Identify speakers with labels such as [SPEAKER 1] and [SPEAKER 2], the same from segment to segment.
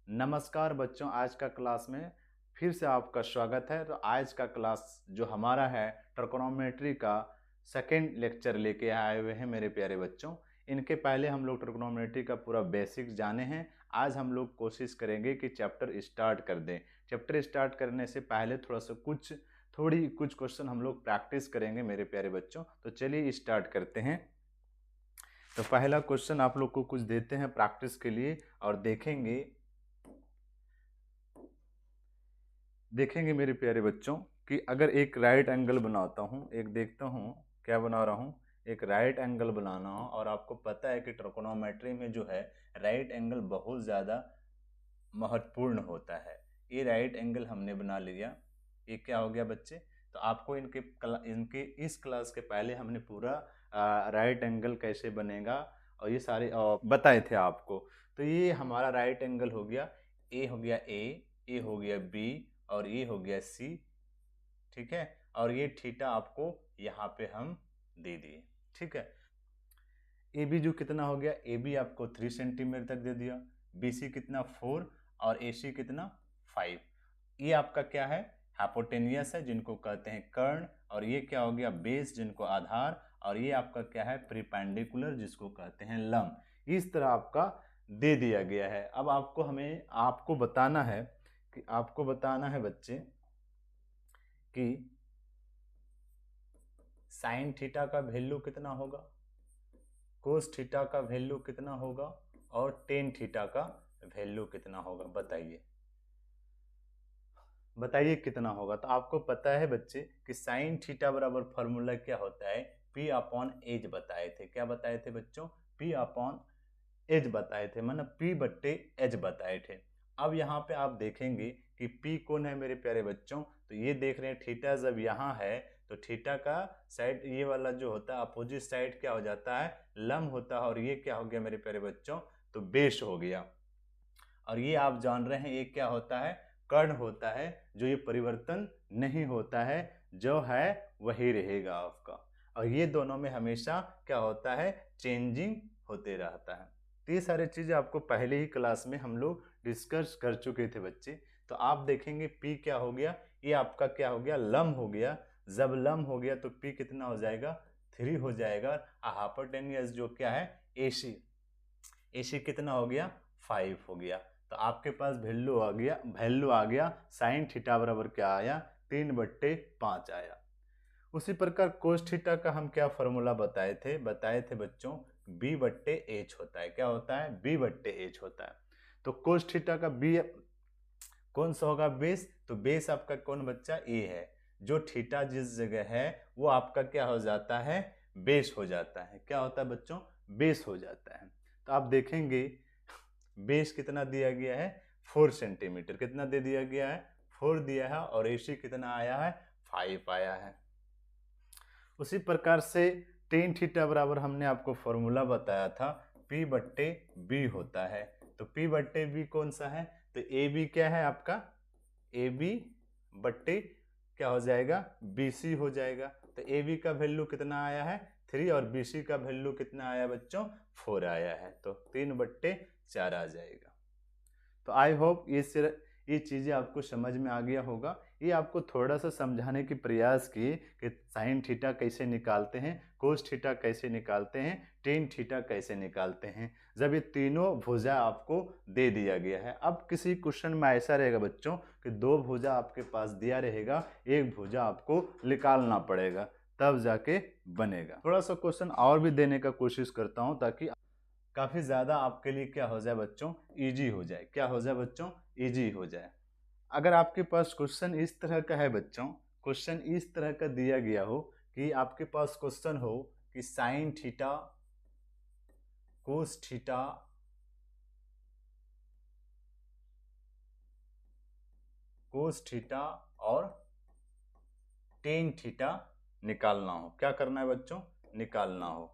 [SPEAKER 1] नमस्कार बच्चों, आज का क्लास में फिर से आपका स्वागत है। तो आज का क्लास जो हमारा है ट्रिग्नोमेट्री का सेकेंड लेक्चर लेके आए हुए हैं मेरे प्यारे बच्चों। इनके पहले हम लोग ट्रिग्नोमेट्री का पूरा बेसिक्स जाने हैं। आज हम लोग कोशिश करेंगे कि चैप्टर स्टार्ट कर दें। चैप्टर स्टार्ट करने से पहले कुछ क्वेश्चन हम लोग प्रैक्टिस करेंगे मेरे प्यारे बच्चों। तो चलिए स्टार्ट करते हैं। तो पहला क्वेश्चन आप लोग को कुछ देते हैं प्रैक्टिस के लिए और देखेंगे मेरे प्यारे बच्चों कि अगर एक राइट एंगल बनाता हूँ, एक देखता हूँ क्या बना रहा हूँ, एक राइट एंगल बनाना हो। और आपको पता है कि ट्रिग्नोमेट्री में जो है राइट एंगल बहुत ज़्यादा महत्वपूर्ण होता है। ये राइट एंगल हमने बना लिया। ये क्या हो गया बच्चे? तो आपको इनके इस क्लास के पहले हमने पूरा राइट एंगल कैसे बनेगा और ये सारे बताए थे आपको। तो ये हमारा राइट एंगल हो गया, ए हो गया ए हो गया बी और ये हो गया सी। ठीक है, और ये थीटा आपको यहाँ पे हम दे दिए। ठीक है, ए बी जो कितना हो गया, ए बी आपको 3 सेंटीमीटर तक दे दिया, बी सी कितना 4 और ए सी कितना 5। ये आपका क्या है? हाइपोटेनियस है जिनको कहते हैं कर्ण, और ये क्या हो गया? बेस जिनको आधार, और ये आपका क्या है? प्रीपेंडिकुलर जिसको कहते हैं लंब। इस तरह आपका दे दिया गया है। अब आपको बताना है बच्चे कि साइन थीटा का वैल्यू कितना होगा, कोस थीटा का वैल्यू कितना होगा और टेन थीटा का वैल्यू कितना होगा। बताइए कितना होगा। तो आपको पता है बच्चे कि साइन थीटा बराबर फॉर्मूला क्या होता है? पी अपॉन एज बताए थे। क्या बताए थे बच्चों? पी अपॉन एज बताए थे, मतलब पी बट्टे एज बताए थे। अब यहाँ पे आप देखेंगे कि पी कौन है मेरे प्यारे बच्चों? तो ये देख रहे हैं थीटा जब यहाँ है तो थीटा का साइड ये वाला जो होता है अपोजिट साइड क्या हो जाता है? लंब होता है। और ये क्या हो गया मेरे प्यारे बच्चों? तो बेस हो गया। और ये आप जान रहे हैं ये क्या होता है? कर्ण होता है, जो ये परिवर्तन नहीं होता है, जो है वही रहेगा आपका। और ये दोनों में हमेशा क्या होता है? चेंजिंग होते रहता है। तो ये सारी चीजें आपको पहले ही क्लास में हम लोग डिस्कस कर चुके थे बच्चे। तो आप देखेंगे पी क्या हो गया, ये आपका क्या हो गया? लंब हो गया। जब लंब हो गया तो पी कितना हो जाएगा? 3 हो जाएगा। हाइपोटेनियस जो क्या है? एसी, एसी कितना हो गया? 5 हो गया। तो आपके पास वैल्यू आ गया साइन थीटा बराबर क्या आया? 3/5 आया। उसी प्रकार कोस थीटा का हम क्या फॉर्मूला बताए थे बच्चों? बी बट्टे एच होता है। क्या होता है? बी बट्टे एच होता है। तो कोस थीटा का बी कौन सा होगा? बेस। तो बेस आपका कौन बच्चा? ए है। जो थीटा जिस जगह है वो आपका क्या हो जाता है? बेस हो जाता है। क्या होता है बच्चों? बेस हो जाता है। तो आप देखेंगे बेस कितना दिया गया है? 4 सेंटीमीटर। कितना दे दिया गया है? 4 दिया है। और एसी कितना आया है? 5 आया है। उसी प्रकार से टेन थीटा बराबर हमने आपको फॉर्मूला बताया था, P बट्टे बी होता है। तो P बट्टे बी कौन सा है? तो ए बी क्या है आपका? ए बी बट्टे क्या हो जाएगा? बी सी हो जाएगा। तो ए बी का वैल्यू कितना आया है? 3 और बी सी का वैल्यू कितना आया बच्चों? 4 आया है। तो 3/4 आ जाएगा। तो आई होप ये चीज़ें आपको समझ में आ गया होगा। ये आपको थोड़ा सा समझाने की प्रयास किए कि साइन थीटा कैसे निकालते हैं, कोस थीटा कैसे निकालते हैं, टेन थीटा कैसे निकालते हैं, जब ये तीनों भुजा आपको दे दिया गया है। अब किसी क्वेश्चन में ऐसा रहेगा बच्चों कि 2 भुजा आपके पास दिया रहेगा, एक भुजा आपको निकालना पड़ेगा, तब जाके बनेगा। थोड़ा सा क्वेश्चन और भी देने का कोशिश करता हूँ ताकि काफी ज्यादा आपके लिए क्या हो जाए बच्चों? इजी हो जाए। क्या हो जाए बच्चों? इजी हो जाए। अगर आपके पास क्वेश्चन इस तरह का है बच्चों, क्वेश्चन इस तरह का दिया गया हो कि आपके पास क्वेश्चन हो कि साइन थीटा, कोस थीटा, और टेन थीटा निकालना हो। क्या करना है बच्चों? निकालना हो।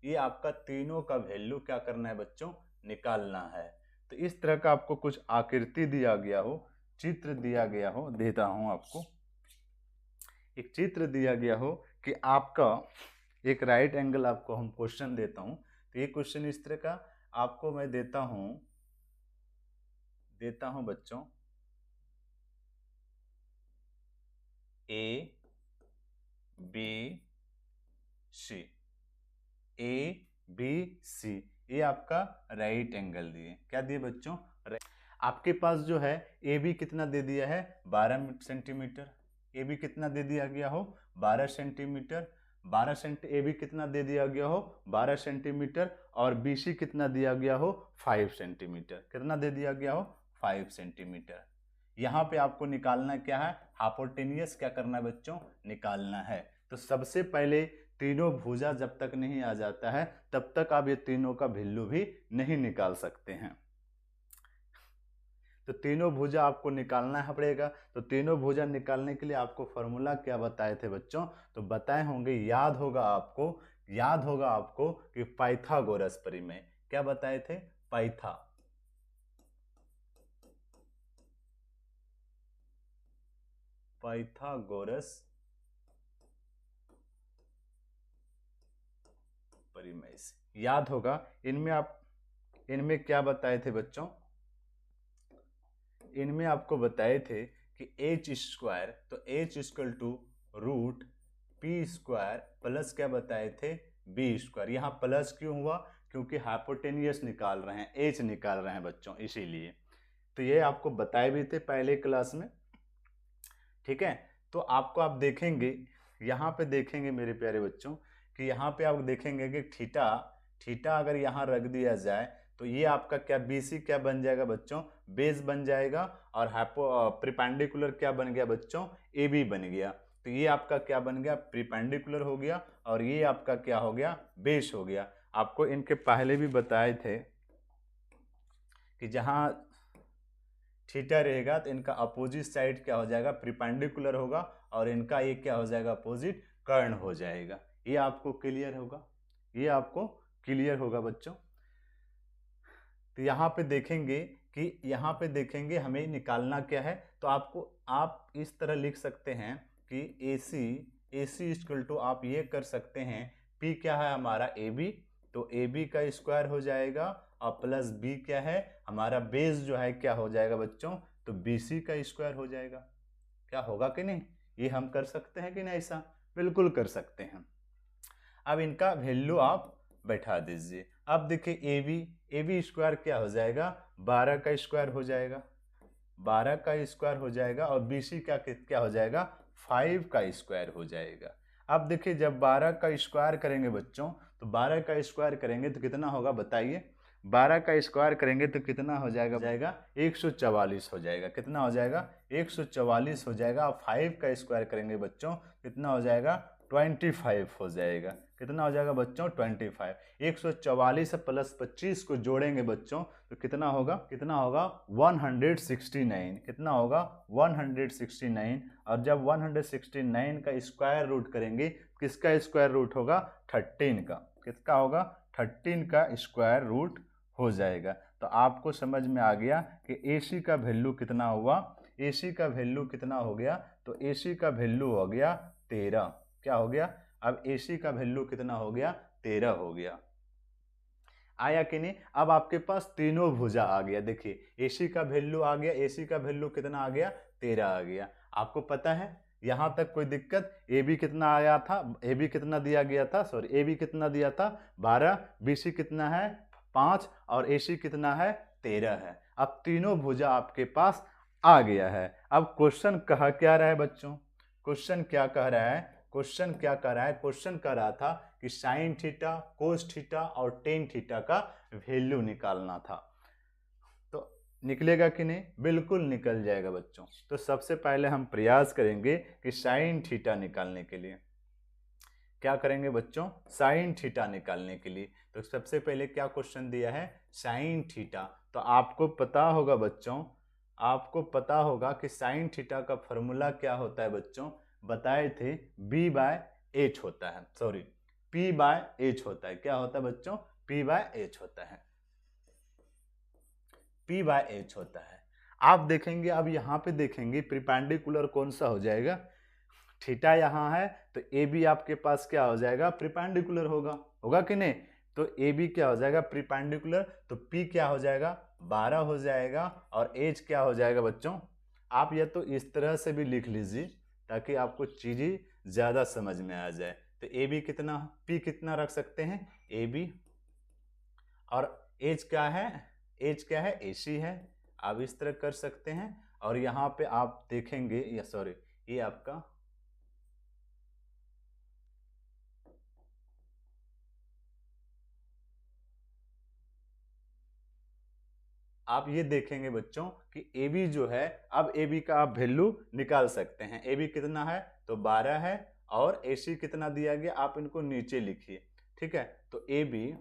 [SPEAKER 1] ये आपका तीनों का वैल्यू क्या करना है बच्चों? निकालना है। तो इस तरह का आपको कुछ आकृति दिया गया हो, चित्र दिया गया हो, देता हूं आपको एक चित्र दिया गया हो कि आपका एक राइट एंगल आपको हम क्वेश्चन देता हूं। तो ये क्वेश्चन इस तरह का आपको मैं देता हूं, देता हूं बच्चों A B C, A B C, ये आपका राइट एंगल दिए। क्या दिए बच्चों? आपके पास जो है ए बी कितना दे दिया है 12 सेंटीमीटर, ए बी कितना दे दिया गया हो 12 सेंटीमीटर, 12 सेंटी ए बी कितना दे दिया गया हो 12 सेंटीमीटर, और बी सी कितना दिया गया हो 5 सेंटीमीटर, कितना दे दिया गया हो 5 सेंटीमीटर। यहाँ पे आपको निकालना क्या है, हाइपोटेनियस क्या करना है बच्चों, निकालना है। तो सबसे पहले तीनों भुजा जब तक नहीं आ जाता है तब तक आप ये तीनों का वैल्यू भी नहीं निकाल सकते हैं। तो तीनों भुजा आपको निकालना है पड़ेगा। तो तीनों भुजा निकालने के लिए आपको फॉर्मूला क्या बताए थे बच्चों, तो बताए होंगे, याद होगा आपको कि पाइथागोरस परिमेय, क्या बताए थे, पाइथागोरस परिमेय से याद होगा। इनमें क्या बताए थे बच्चों, इनमें आपको बताए थे कि एच स्क्वायर, तो H equal to root P square plus क्या बताए थे बी स्क्वायर। यहाँ प्लस क्यों हुआ, क्योंकि हाइपोटेनियस निकाल रहे हैं, एच निकाल रहे हैं बच्चों, इसीलिए। तो ये आपको बताए भी थे पहले क्लास में, ठीक है। तो आपको आप देखेंगे, यहाँ पे देखेंगे मेरे प्यारे बच्चों कि यहाँ पे आप देखेंगे कि थीटा अगर यहाँ रख दिया जाए तो ये आपका क्या बीसी क्या बन जाएगा बच्चों, बेस बन जाएगा, और प्रिपेंडिकुलर क्या बन गया बच्चों, ए बी बन गया। तो ये आपका क्या बन गया, प्रिपेंडिकुलर हो गया, और ये आपका क्या हो गया, बेस हो गया। आपको इनके पहले भी बताए थे कि जहाँ थीटा रहेगा तो इनका अपोजिट साइड क्या हो जाएगा, प्रिपेंडिकुलर होगा, और इनका ये क्या हो जाएगा, अपोजिट कर्ण हो जाएगा। ये आपको क्लियर होगा, ये आपको क्लियर होगा बच्चों। तो यहाँ पे देखेंगे कि यहाँ पे देखेंगे हमें निकालना क्या है, तो आप इस तरह लिख सकते हैं कि AC इक्वल टू आप ये कर सकते हैं, P क्या है हमारा AB, तो AB का स्क्वायर हो जाएगा, और प्लस B क्या है हमारा बेस जो है क्या हो जाएगा बच्चों, तो BC का स्क्वायर हो जाएगा। क्या होगा कि नहीं, ये हम कर सकते हैं कि नहीं, ऐसा बिल्कुल कर सकते हैं। अब इनका वैल्यू आप बैठा दीजिए। अब देखिए ए बी स्क्वायर क्या हो जाएगा, 12 का स्क्वायर हो जाएगा, 12 का स्क्वायर हो जाएगा, और बी सी क्या हो जाएगा, 5 का स्क्वायर हो जाएगा। अब देखिए जब 12 का स्क्वायर करेंगे बच्चों, तो 12 का स्क्वायर करेंगे तो कितना होगा बताइए, 12 का स्क्वायर करेंगे तो कितना हो जाएगा, 144 हो जाएगा। कितना हो जाएगा, 144 हो जाएगा। और 5 का स्क्वायर करेंगे बच्चों, कितना हो जाएगा, 25 हो जाएगा। कितना हो जाएगा बच्चों, 25। 144 प्लस 25 को जोड़ेंगे बच्चों तो कितना होगा, 169। कितना होगा, 169। और जब 169 का स्क्वायर रूट करेंगे, किसका स्क्वायर रूट होगा, 13 का। किसका होगा, 13 का स्क्वायर रूट हो जाएगा। तो आपको समझ में आ गया कि AC का वैल्यू कितना हुआ, AC का वैल्यू कितना हो गया, तो AC का वैल्यू हो गया 13। क्या हो गया, अब AC का वैल्यू कितना हो गया, 13 हो गया। आया कि नहीं। अब आपके पास तीनों भुजा आ गया। देखिए AC का वैल्यू आ गया, AC का वैल्यू कितना आ गया, 13 आ गया। आपको पता है यहाँ तक कोई दिक्कत, AB कितना आया था, AB कितना दिया गया था, सॉरी AB कितना दिया था 12, BC कितना है 5, और AC कितना है 13 है। अब तीनों भुजा आपके पास आ गया है। अब क्वेश्चन कह क्या रहा है बच्चों, क्वेश्चन क्या कह रहा है, क्वेश्चन क्या कर रहा है, क्वेश्चन कर रहा था कि साइन थीटा, कोस थीटा और टेन थीटा का वैल्यू निकालना था। तो निकलेगा कि नहीं, बिल्कुल निकल जाएगा बच्चों। तो सबसे पहले हम प्रयास करेंगे कि साइन थीटा निकालने के लिए क्या करेंगे बच्चों, साइन थीटा निकालने के लिए। तो सबसे पहले क्या क्वेश्चन दिया है, साइन थीटा। तो आपको पता होगा बच्चों, आपको पता होगा कि साइन थीटा का फॉर्मूला क्या होता है बच्चों, बताए थे B/H होता है, सॉरी P/H होता है। क्या होता है बच्चों, P/H होता है, P/H होता है। आप देखेंगे, अब यहाँ पे देखेंगे प्रिपेंडिकुलर कौन सा हो जाएगा, थीटा यहाँ है तो AB आपके पास क्या हो जाएगा, प्रिपेंडिकुलर होगा कि नहीं, तो ए बी क्या हो जाएगा प्रीपेंडिकुलर, तो पी क्या हो जाएगा 12 हो जाएगा, और एच क्या हो जाएगा बच्चों, आप या तो इस तरह से भी लिख लीजिए ताकि आपको चीज़ें ज़्यादा समझ में आ जाए। तो ए बी कितना, पी कितना रख सकते हैं ए बी, और एच क्या है, एच क्या है ए सी है, आप इस तरह कर सकते हैं। और यहाँ पे आप देखेंगे, या सॉरी ये आपका आप ये देखेंगे बच्चों कि ए बी जो है, अब ए बी का आप वैल्यू निकाल सकते हैं। ए बी कितना है तो 12 है, और ए सी कितना दिया गया आप इनको नीचे लिखिए, ठीक है। तो A B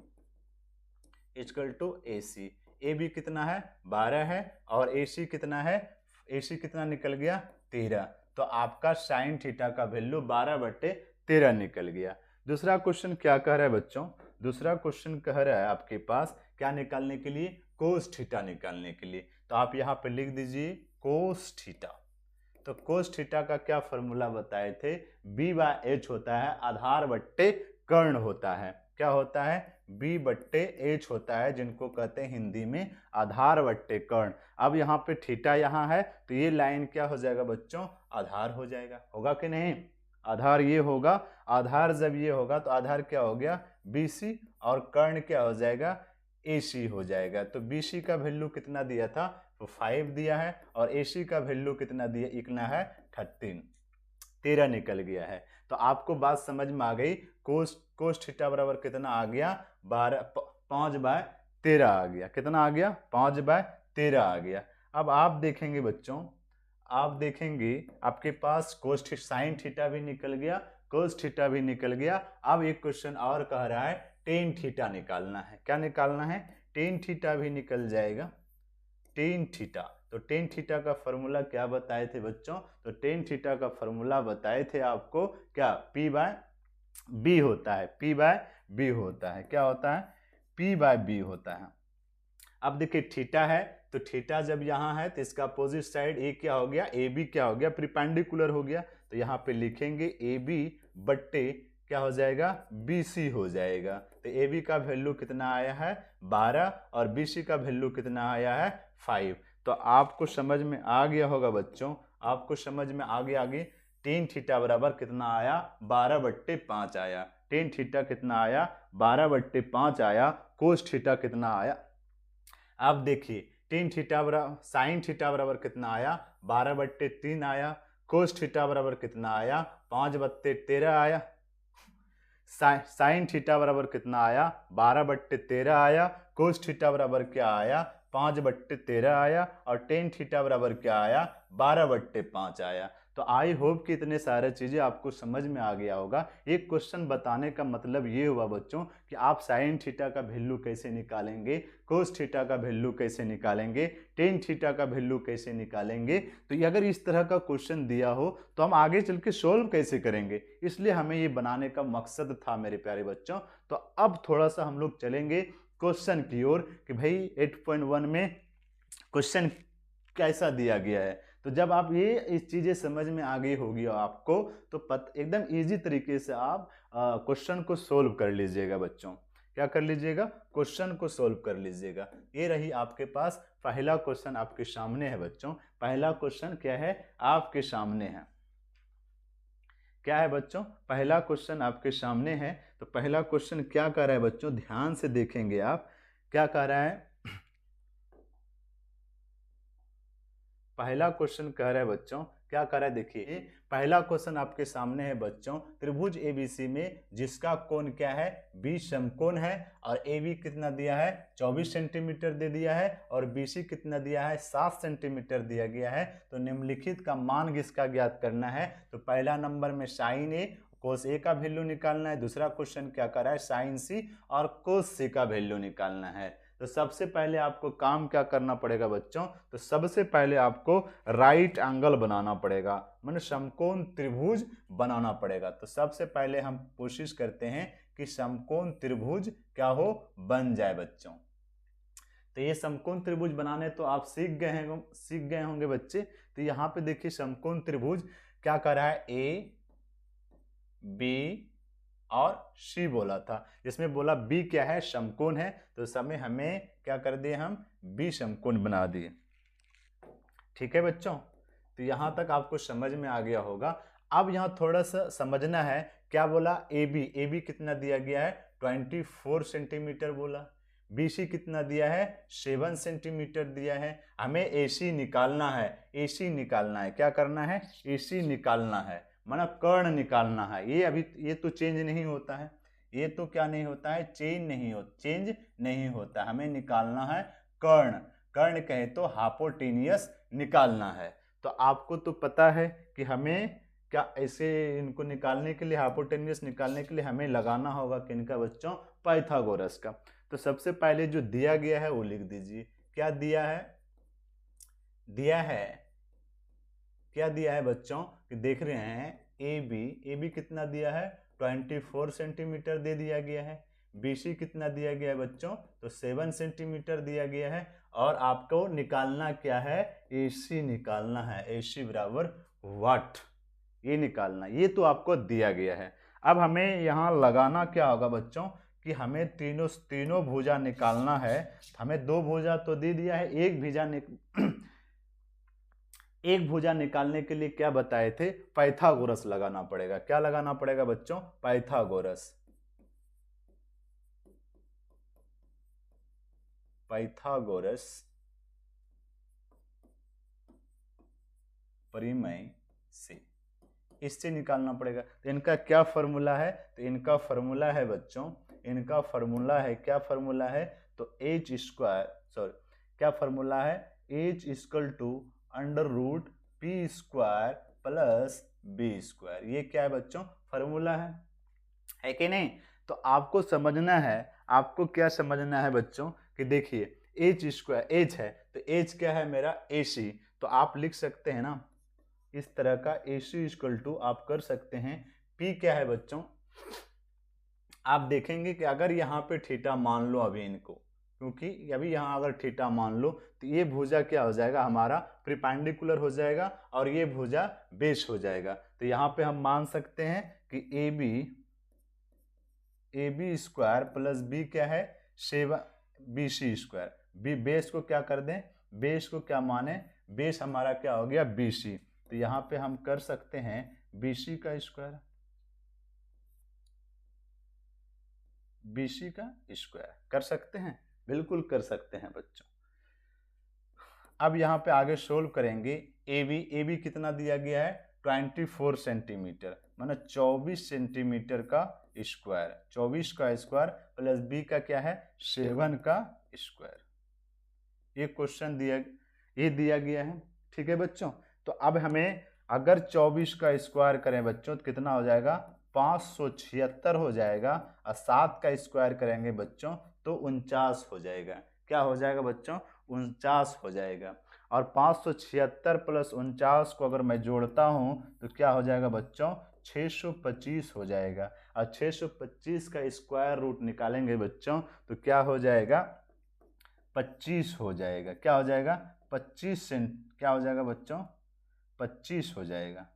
[SPEAKER 1] equal to A C, A B कितना है 12 है, और ए सी कितना है, ए सी कितना निकल गया 13। तो आपका साइन थीटा का वैल्यू 12/13 निकल गया। दूसरा क्वेश्चन क्या कह रहा है बच्चों, दूसरा क्वेश्चन कह रहा है आपके पास क्या निकालने के लिए, कोस थीटा निकालने के लिए। तो आप यहाँ पे लिख दीजिए कोस थीटा। तो कोस थीटा का क्या फॉर्मूला बताए थे, B/H होता है आधार बट्टे कर्ण होता है, क्या होता है B/H होता है, जिनको कहते हैं हिंदी में आधार बट्टे कर्ण। अब यहाँ पे थीटा यहाँ है तो ये लाइन क्या हो जाएगा बच्चों, आधार हो जाएगा, होगा कि नहीं, आधार ये होगा। आधार जब ये होगा तो आधार क्या हो गया BC, और कर्ण क्या हो जाएगा AC हो जाएगा। तो BC का वैल्यू कितना दिया था तो 5 दिया है, और AC का वैल्यू कितना दिया इतना है 13 निकल गया है। तो आपको बात समझ में आ गई, कोस थीटा बराबर कितना आ गया 5/13 आ गया, कितना आ गया 5/13 आ गया। अब आप देखेंगे बच्चों, आप देखेंगे आपके पास साइन थीटा भी निकल गया, कोस थीटा भी निकल गया। अब एक क्वेश्चन और कह रहा है टेन थीटा निकालना है, क्या निकालना है, टेन थीटा भी निकल जाएगा, टेन थीटा। तो टेन थीटा का फॉर्मूला क्या बताए थे बच्चों, तो टेन थीटा का फॉर्मूला बताए थे आपको क्या P/B होता है, P/B होता है, क्या होता है P/B होता है। अब देखिए थीटा है, तो थीटा जब यहाँ है तो इसका अपोजिट साइड ए क्या हो गया, ए बी क्या हो गया प्रीपेंडिकुलर हो गया। तो यहाँ पे लिखेंगे ए बी बट्टे क्या हो जाएगा बी सी हो जाएगा। तो ए बी का वैल्यू कितना आया है 12, और बी सी का वैल्यू कितना आया है 5। तो आपको समझ में आ गया होगा बच्चों, आपको समझ में आगे टेन थीटा बराबर कितना आया 12/5 आया, टेन थीटा कितना आया 12/5 आया, कोस थीटा कितना आया। अब देखिए टेन थीटा बराबर साइन थीटा बराबर कितना आया 12/3 आया, कोस थीटा बराबर कितना आया 5/13 आया, साइन थीटा बराबर कितना आया 12/13 आया, कोस थीटा बराबर क्या आया 5/13 आया, और टेन थीटा बराबर क्या आया 12/5 आया। तो आई होप कि इतने सारे चीज़ें आपको समझ में आ गया होगा। एक क्वेश्चन बताने का मतलब ये हुआ बच्चों कि आप साइन थीटा का वैल्यू कैसे निकालेंगे, कोस थीटा का वैल्यू कैसे निकालेंगे, टेन थीटा का वैल्यू कैसे निकालेंगे। तो अगर इस तरह का क्वेश्चन दिया हो तो हम आगे चल के सोल्व कैसे करेंगे, इसलिए हमें ये बनाने का मकसद था मेरे प्यारे बच्चों। तो अब थोड़ा सा हम लोग चलेंगे क्वेश्चन की ओर कि भाई 8.1 में क्वेश्चन कैसा दिया गया है। तो जब आप ये इस चीज़ें समझ में आ गई होगी आपको तो एकदम इजी तरीके से आप क्वेश्चन को सोल्व कर लीजिएगा बच्चों। क्या कर लीजिएगा, क्वेश्चन को सोल्व कर लीजिएगा। ये रही आपके पास पहला क्वेश्चन आपके सामने है बच्चों। पहला क्वेश्चन क्या है आपके सामने है, क्या है बच्चों, पहला क्वेश्चन आपके सामने है। तो पहला क्वेश्चन क्या कर रहा है बच्चों, ध्यान से देखेंगे आप क्या कह रहा है। पहला क्वेश्चन कह रहा है बच्चों, क्या कह रहा है देखिए, पहला क्वेश्चन आपके सामने है बच्चों, त्रिभुज एबीसी में जिसका कोण क्या है 20 समकोण है, और AB कितना दिया है 24 सेंटीमीटर दे दिया है, और BC कितना दिया है 7 सेंटीमीटर दिया गया है। तो निम्नलिखित का मान किसका ज्ञात करना है। तो पहला नंबर में साइन ए कोस ए का वैल्यू निकालना है, दूसरा क्वेश्चन क्या कर रहा है साइन सी और कोस सी का वैल्यू निकालना है। तो सबसे पहले आपको काम क्या करना पड़ेगा बच्चों, तो सबसे पहले आपको राइट एंगल बनाना पड़ेगा, माने समकोण त्रिभुज बनाना पड़ेगा। तो सबसे पहले हम कोशिश करते हैं कि समकोण त्रिभुज क्या हो बन जाए बच्चों। तो ये समकोण त्रिभुज बनाने तो आप सीख गए होंगे बच्चे। तो यहाँ पे देखिए समकोण त्रिभुज क्या कर रहा है A B और सी बोला था, जिसमें बोला बी क्या है, समकोण है, तो समय हमें क्या कर दिए, हम बी समकोण बना दिए। ठीक है बच्चों, तो यहाँ तक आपको समझ में आ गया होगा। अब यहाँ थोड़ा सा समझना है, क्या बोला, ए बी कितना दिया गया है, 24 सेंटीमीटर बोला। BC कितना दिया है, 7 सेंटीमीटर दिया है। हमें AC निकालना है, AC निकालना है, क्या करना है, AC निकालना है, माना कर्ण निकालना है। ये अभी ये तो चेंज नहीं होता है, ये तो क्या नहीं होता है, चेंज नहीं होता। हमें निकालना है कर्ण, कर्ण कहे तो हाइपोटेनियस निकालना है। तो आपको तो पता है कि हमें क्या ऐसे इनको निकालने के लिए, हाइपोटेनियस निकालने के लिए हमें लगाना होगा किनका बच्चों, पाइथागोरस का। तो सबसे पहले जो दिया गया है वो लिख दीजिए। क्या दिया है, क्या दिया है बच्चों, कि देख रहे हैं ए बी कितना दिया है, 24 सेंटीमीटर दे दिया गया है। BC कितना दिया गया है बच्चों, तो 7 सेंटीमीटर दिया गया है। और आपको निकालना क्या है, AC निकालना है, AC बराबर वाट, ये निकालना, ये तो आपको दिया गया है। अब हमें यहाँ लगाना क्या होगा बच्चों, कि हमें तीनों भुजा निकालना है। हमें दो भुजा तो दे दिया है, एक भुजा निकालने के लिए क्या बताए थे, पाइथागोरस लगाना पड़ेगा। क्या लगाना पड़ेगा बच्चों, पाइथागोरस परिमेय से, इससे निकालना पड़ेगा। तो इनका क्या फॉर्मूला है, तो इनका फॉर्मूला है बच्चों, इनका फॉर्मूला है, क्या फॉर्मूला है, तो H स्क्वायर, सॉरी क्या फॉर्मूला है, H equal to under root P square plus B square. ये क्या है बच्चों, फॉर्मूला है कि नहीं। तो आपको समझना है, आपको क्या समझना है बच्चों, कि देखिए H स्क्वायर, H है तो H क्या है मेरा, AC। तो आप लिख सकते हैं ना इस तरह का, AC इक्वल टू आप कर सकते हैं, P क्या है बच्चों, आप देखेंगे कि अगर यहाँ पे थीटा मान लो अभी इनको, क्योंकि अभी यहाँ अगर थीटा मान लो तो ये भुजा क्या हो जाएगा, हमारा परपेंडिकुलर हो जाएगा और ये भुजा बेस हो जाएगा। तो यहाँ पे हम मान सकते हैं कि A B square plus B क्या है, 7 BC स्क्वायर। बी बेस को क्या कर दें, बेस को क्या माने, बेस हमारा क्या हो गया, BC। तो यहाँ पे हम कर सकते हैं BC का स्क्वायर, BC का स्क्वायर कर सकते हैं, बिल्कुल कर सकते हैं बच्चों। अब यहाँ पे आगे सोल्व करेंगे। ए बी कितना दिया गया है, 24 सेंटीमीटर, माना 24 सेंटीमीटर का स्क्वायर, 24 का स्क्वायर प्लस बी का क्या है, 7 का स्क्वायर। ये क्वेश्चन दिया गया है। ठीक है बच्चों, तो अब हमें अगर 24 का स्क्वायर करें बच्चों तो कितना हो जाएगा, 576 हो जाएगा। और 7 का स्क्वायर करेंगे बच्चों तो 49 हो जाएगा। क्या हो जाएगा बच्चों, 49 हो जाएगा। और 576 प्लस 49 को अगर मैं जोड़ता हूँ तो क्या हो जाएगा बच्चों, 625 हो जाएगा। और 625 का स्क्वायर रूट निकालेंगे बच्चों तो क्या हो जाएगा, 25 हो जाएगा। क्या हो जाएगा, 25 सेंट, क्या हो जाएगा बच्चों, 25 हो जाएगा।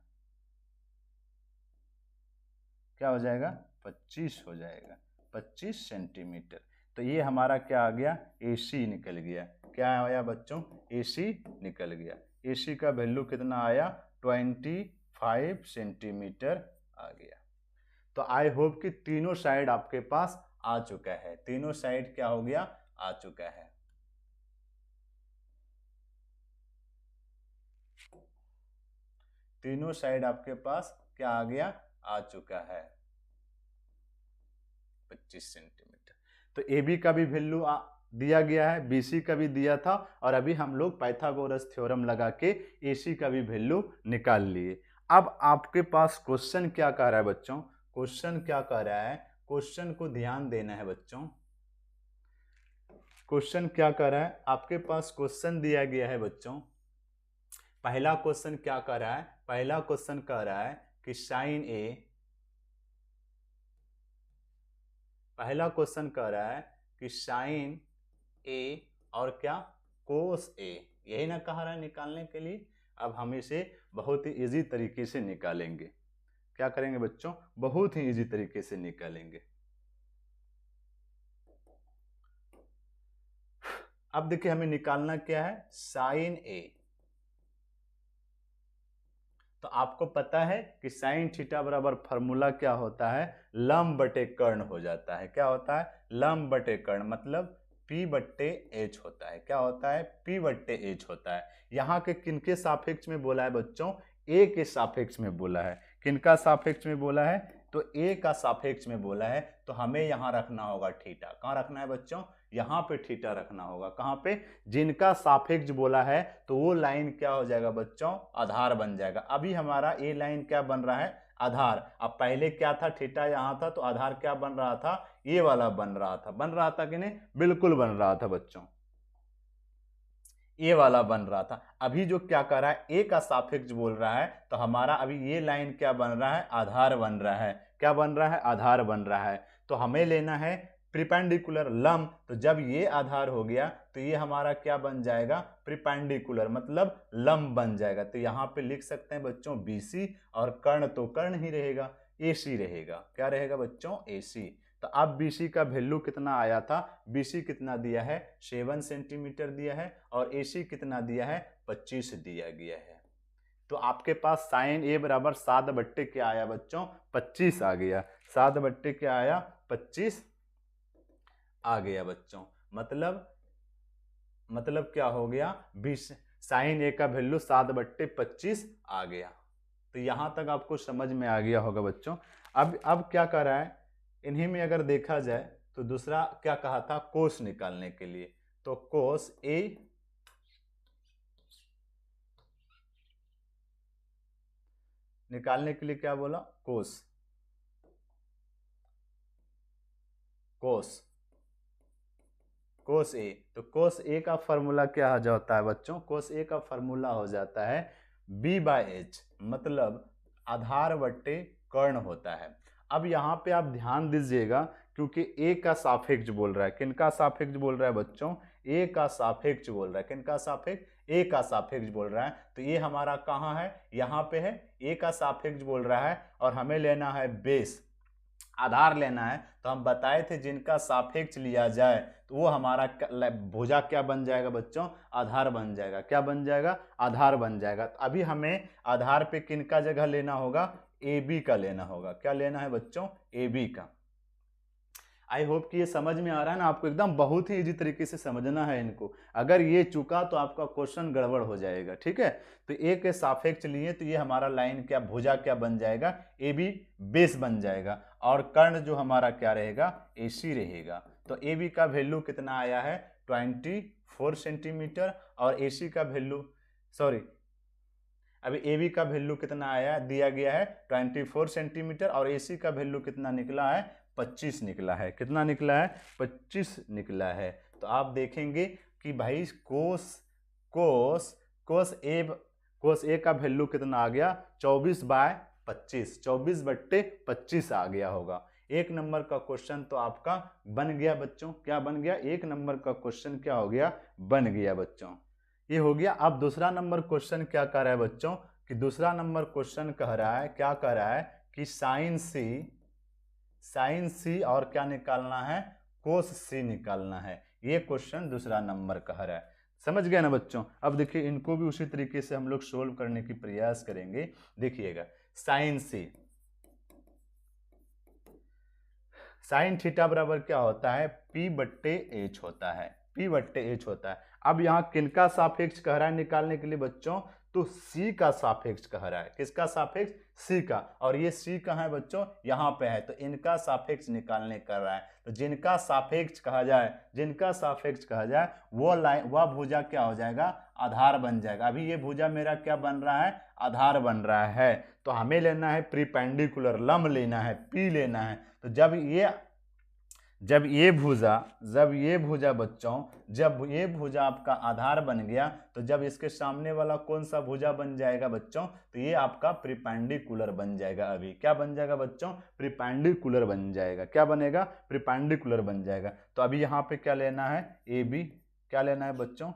[SPEAKER 1] क्या हो जाएगा, 25 हो जाएगा, 25 सेंटीमीटर। तो ये हमारा क्या आ गया, AC निकल गया। क्या आया बच्चों, AC निकल गया। AC का वैल्यू कितना आया, 25 सेंटीमीटर आ गया। तो आई होप कि तीनों साइड आपके पास आ चुका है, तीनों साइड क्या हो गया, आ चुका है। तीनों साइड आपके पास क्या आ गया, आ चुका है 25 सेंटीमीटर। तो AB का भी वैल्यू दिया गया है, BC का भी दिया था, और अभी हम लोग पाइथागोरस थ्योरम लगा के AC का भी वैल्यू निकाल लिए। अब आपके पास क्वेश्चन क्या कह रहा है बच्चों, क्वेश्चन क्या कह रहा है, क्वेश्चन को ध्यान देना है बच्चों। क्वेश्चन क्या कह रहा है, आपके पास क्वेश्चन दिया गया है बच्चों। पहला क्वेश्चन क्या कह रहा है, पहला क्वेश्चन कह रहा है कि साइन ए, पहला क्वेश्चन कह रहा है कि साइन ए और क्या, कोस ए, यही ना कह रहा है निकालने के लिए। अब हम इसे बहुत ही इजी तरीके से निकालेंगे। क्या करेंगे बच्चों, बहुत ही इजी तरीके से निकालेंगे। अब देखिए हमें निकालना क्या है, साइन ए। तो आपको पता है कि साइन थीटा बराबर फॉर्मूला क्या होता है, लंब बटे कर्ण हो जाता है। क्या होता है, लंब बटे कर्ण, मतलब P बट्टे एच होता है। क्या होता है, P बट्टे एच होता है। यहाँ के किनके सापेक्ष में बोला है बच्चों, A के सापेक्ष में बोला है। किनका सापेक्ष में बोला है, तो A का सापेक्ष में बोला है। तो हमें यहाँ रखना होगा थीटा। कहाँ रखना है बच्चों, यहाँ पे थीटा रखना होगा। कहाँ पे, जिनका सापेक्ष बोला है तो वो लाइन क्या हो जाएगा बच्चों, आधार बन जाएगा। अभी हमारा ए लाइन क्या बन रहा है, आधार। अब पहले क्या था, थीटा यहाँ था, तो आधार क्या बन रहा था, ये वाला बन रहा था कि नहीं, बिल्कुल बन रहा था बच्चों, ये वाला बन रहा था। अभी जो क्या कर रहा है, ए का सापेक्ष बोल रहा है, तो हमारा अभी ये लाइन क्या बन रहा है, आधार बन रहा है। क्या बन रहा है, आधार बन रहा है। तो हमें लेना है प्रिपेंडिकुलर लंब। तो जब ये आधार हो गया तो ये हमारा क्या बन जाएगा, प्रिपेंडिकुलर, मतलब लंब बन जाएगा। तो यहाँ पे लिख सकते हैं बच्चों BC, और कर्ण तो कर्ण ही रहेगा, AC रहेगा। क्या रहेगा बच्चों, AC। तो अब BC का वैल्यू कितना आया था, BC कितना दिया है, 7 सेंटीमीटर दिया है, और AC कितना दिया है, 25 दिया गया है। तो आपके पास साइन ए बराबर 7 बट्टे क्या आया बच्चों, 25 आ गया। 7 बट्टे क्या आया, 25 आ गया बच्चों। मतलब क्या हो गया, 20 साइन ए का वैल्यू 7 बट्टे 25 आ गया। तो यहां तक आपको समझ में आ गया होगा बच्चों। अब क्या कर रहा है, इन्हीं में अगर देखा जाए तो दूसरा क्या कहा था, कोस निकालने के लिए। तो कोस ए निकालने के लिए क्या बोला, कोस कोस कोस ए। तो कोस ए का फॉर्मूला क्या हो जाता है बच्चों, कोस ए का फॉर्मूला हो जाता है B/H, मतलब आधार बट्टे कर्ण होता है। अब यहाँ पे आप ध्यान दीजिएगा, क्योंकि ए का सापेक्ष बोल रहा है। किनका सापेक्ष बोल रहा है बच्चों, ए का सापेक्ष बोल रहा है। किनका सापेक्ष, ए का सापेक्ष बोल रहा है। तो ये हमारा कहाँ है, यहाँ पे है, ए का सापेक्ष बोल रहा है, और हमें लेना है बेस, आधार लेना है। तो हम बताए थे जिनका सापेक्ष लिया जाए तो वो हमारा भुजा क्या बन जाएगा बच्चों, आधार बन जाएगा। क्या बन जाएगा, आधार बन जाएगा। तो अभी हमें आधार पे किनका जगह लेना होगा, AB का लेना होगा। क्या लेना है बच्चों, AB का। आई होप कि ये समझ में आ रहा है ना आपको, एकदम बहुत ही इजी तरीके से समझना है इनको। अगर ये चुका तो आपका क्वेश्चन गड़बड़ हो जाएगा, ठीक है। तो ए के सापेक्ष लिए तो ये हमारा लाइन क्या, भुजा क्या बन जाएगा, AB बेस बन जाएगा, और कर्ण जो हमारा क्या रहेगा, AC रहेगा। तो AB का वैल्यू कितना आया है, 24 सेंटीमीटर, और AC का वैल्यू, सॉरी, अभी AB का वैल्यू कितना आया, दिया गया है 24 सेंटीमीटर, और AC का वैल्यू कितना निकला है, 25 निकला है। कितना निकला है, 25 निकला है। तो आप देखेंगे कि भाई कोस ए का वैल्यू कितना आ गया, 24/25, 24/25 आ गया होगा। एक नंबर का क्वेश्चन तो आपका बन गया बच्चों। क्या बन गया, एक नंबर का क्वेश्चन क्या हो गया, बन गया बच्चों। ये हो गया। अब दूसरा नंबर क्वेश्चन क्या कह रहा है बच्चों, कि दूसरा नंबर क्वेश्चन कह रहा है, क्या कह रहा है कि साइन सी और क्या निकालना है, कोस सी निकालना है। ये क्वेश्चन दूसरा नंबर कह रहा है। समझ गए ना बच्चों। अब देखिए इनको भी उसी तरीके से हम लोग सोल्व करने की प्रयास करेंगे। देखिएगा, साइन थीटा बराबर क्या होता है, P/H होता है। P/H होता है। अब यहाँ किनका सापेक्ष कह रहा है निकालने के लिए बच्चों, तो C का सापेक्ष कह रहा है। किसका सापेक्ष, C का। और ये C कहाँ है बच्चों, यहाँ पे है। तो इनका सापेक्ष निकालने कर रहा है। तो जिनका सापेक्ष कहा जाए वो लाइन, वह भुजा क्या हो जाएगा, आधार बन जाएगा। अभी ये भुजा मेरा क्या बन रहा है, आधार बन रहा है। तो हमें लेना है प्रीपेंडिकुलर, लंब लेना है, P लेना है। तो जब ये भुजा बच्चों, जब ये भुजा आपका आधार बन गया, तो जब इसके सामने वाला कौन सा भुजा बन जाएगा बच्चों, तो ये आपका प्रीपेंडिकुलर बन जाएगा। अभी क्या बन जाएगा बच्चों, प्रीपेंडिकुलर बन जाएगा। क्या बनेगा, प्रीपेंडिकुलर बन जाएगा। तो अभी यहाँ पे क्या लेना है, AB। क्या लेना है बच्चों,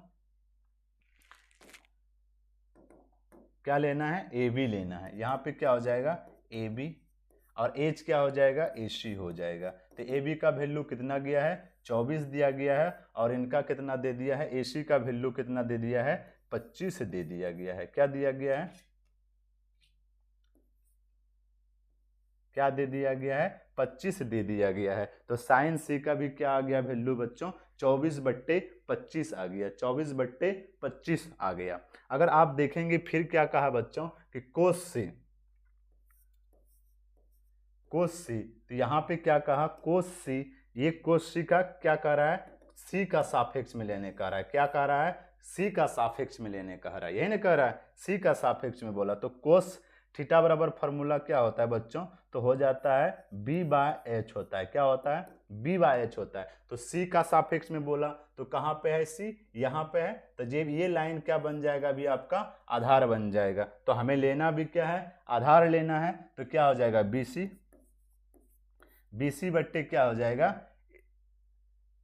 [SPEAKER 1] क्या लेना है, AB लेना है। यहाँ पे क्या हो जाएगा, ए बी, और एच क्या हो जाएगा, ए सी हो जाएगा। तो ए बी का वैल्यू कितना गया है, 24 दिया गया है, और इनका कितना दे दिया है, ए सी का वैल्यू कितना दे दिया है, 25 दे दिया गया है। क्या दिया गया है, क्या दे दिया गया है, 25 दे दिया गया है। तो साइन सी का भी क्या आ गया वैल्यू बच्चों, 24/25 आ गया, 24/25 आ गया। अगर आप देखेंगे फिर क्या कहा बच्चों कि कोस सी, कोस सी, तो यहाँ पे क्या कहा, कोस सी, ये कोस सी का क्या कह रहा है, सी का सापेक्ष में लेने कह रहा है। क्या कह रहा है, सी का सापेक्ष में लेने कह रहा है, यही ना कह रहा है, सी का सापेक्ष में बोला। तो कोस थीटा बराबर फॉर्मूला क्या होता है बच्चों, तो हो जाता है b/h होता है। क्या होता है, b/h होता है। तो c का सापेक्ष में बोला तो कहाँ पे है c, यहाँ पे है। तो जब ये लाइन क्या बन जाएगा, अभी आपका आधार बन जाएगा। तो हमें लेना भी क्या है, आधार लेना है। तो क्या हो जाएगा, BC बट्टे क्या हो जाएगा,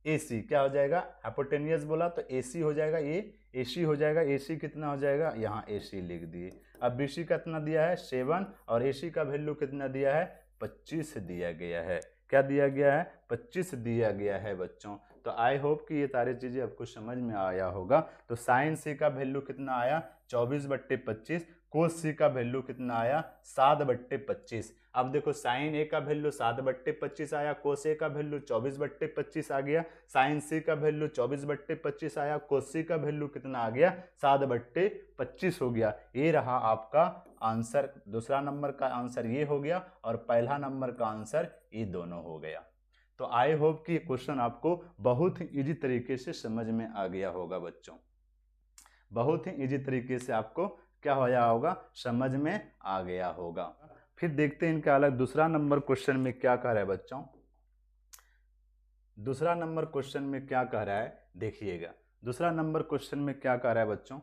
[SPEAKER 1] AC। क्या हो जाएगा, हाइपोटेनियस बोला तो AC हो जाएगा, ये AC हो जाएगा। AC कितना हो जाएगा, यहाँ AC लिख दिए। अब BC कितना दिया है, 7, और AC का वैल्यू कितना दिया है, 25 दिया गया है। क्या दिया गया है, 25 दिया गया है बच्चों। तो आई होप कि ये सारी चीज़ें आपको समझ में आया होगा। तो साइन सी का वैल्यू कितना आया, 24/25। कोस सी का वैल्यू कितना आया, 7/25। अब देखो साइन ए का वैल्यू 7/25 आया, कोस ए का वैल्यू 24/25 आ गया, साइन सी का वैल्यू 24/25 आया, कोस सी का वैल्यू कितना आ गया, 7/25 हो गया। ये रहा आपका आंसर, दूसरा नंबर का आंसर ये हो गया, और पहला नंबर का आंसर ये दोनों हो गया। तो आई होप कि क्वेश्चन आपको बहुत ही इजी तरीके से समझ में आ गया होगा बच्चों, बहुत ही इजी तरीके से आपको क्या हो गया होगा, समझ में आ गया होगा। फिर देखते हैं इनका अलग दूसरा नंबर क्वेश्चन में क्या कह रहा है बच्चों। दूसरा नंबर क्वेश्चन में क्या कह रहा है, देखिएगा दूसरा नंबर क्वेश्चन में क्या कह रहा है बच्चों।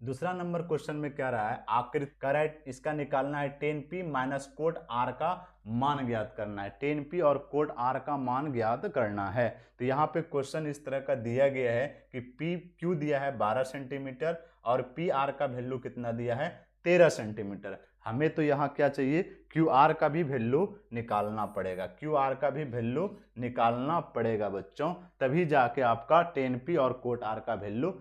[SPEAKER 1] दूसरा नंबर क्वेश्चन में क्या रहा है, आकृति करेक्ट, इसका निकालना है 10p माइनस कोट r का मान ज्ञात करना है। 10p और कोट r का मान ज्ञात करना है। तो यहाँ पे क्वेश्चन इस तरह का दिया गया है कि p q दिया है 12 सेंटीमीटर, और पी आर का वैल्यू कितना दिया है, 13 सेंटीमीटर। हमें तो यहाँ क्या चाहिए, क्यू आर का भी वैल्यू निकालना पड़ेगा, क्यू आर का भी वैल्यू निकालना पड़ेगा बच्चों, तभी जाके आपका 10p और कोट आर का वैल्यू